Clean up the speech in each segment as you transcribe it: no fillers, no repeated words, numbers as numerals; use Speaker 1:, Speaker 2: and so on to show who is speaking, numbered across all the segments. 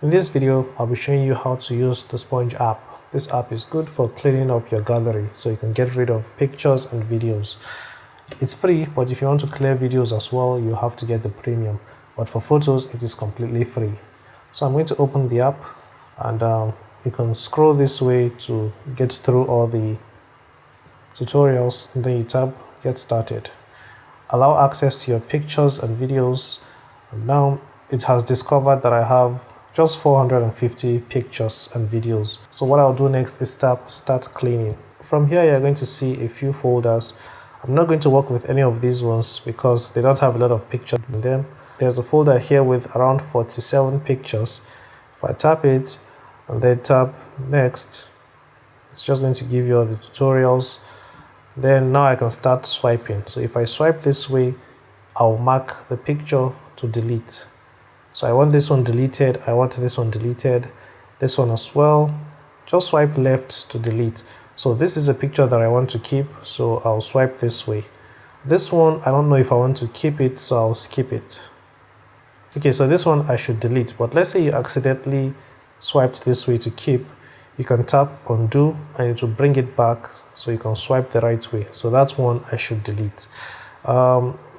Speaker 1: In this video, I'll be showing you how to use the Sponge app. This app is good for cleaning up your gallery so you can get rid of pictures and videos. It's free, but if you want to clear videos as well, you have to get the premium. But for photos, it is completely free. So I'm going to open the app and you can scroll this way to get through all the tutorials. And then you tap Get Started. Allow access to your pictures and videos. And now it has discovered that I have just 450 pictures and videos. So what I'll do next is tap Start Cleaning. From here, you're going to see a few folders. I'm not going to work with any of these ones because they don't have a lot of pictures in them. There's a folder here with around 47 pictures. If I tap it and then tap Next, it's just going to give you all the tutorials. Then now I can start swiping. So if I swipe this way, I'll mark the picture to delete. So I want this one deleted, I want this one deleted, this one as well. Just swipe left to delete. So this is a picture that I want to keep, so I'll swipe this way. This one, I don't know if I want to keep it, so I'll skip it. Okay, so this one I should delete, but let's say you accidentally swiped this way to keep. You can tap undo and it will bring it back so you can swipe the right way. So that's one I should delete.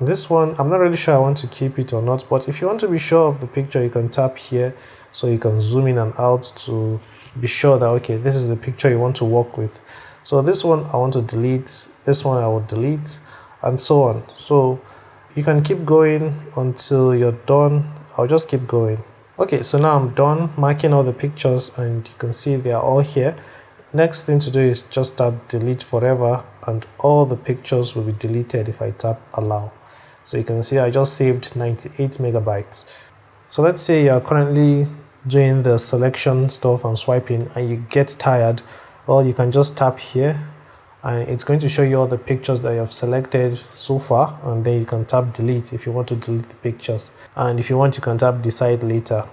Speaker 1: This one, I'm not really sure I want to keep it or not, but if you want to be sure of the picture, you can tap here so you can zoom in and out to be sure that, okay, this is the picture you want to work with. So this one I want to delete, this one I will delete, and so on. So you can keep going until you're done. I'll just keep going. Okay, so now I'm done marking all the pictures and you can see they are all here. Next thing to do is just tap delete forever and all the pictures will be deleted if I tap allow. So you can see I just saved 98 megabytes. So let's say you're currently doing the selection stuff and swiping and you get tired. Well, you can just tap here and it's going to show you all the pictures that you have selected so far, and then you can tap delete if you want to delete the pictures, and if you want you can tap decide later.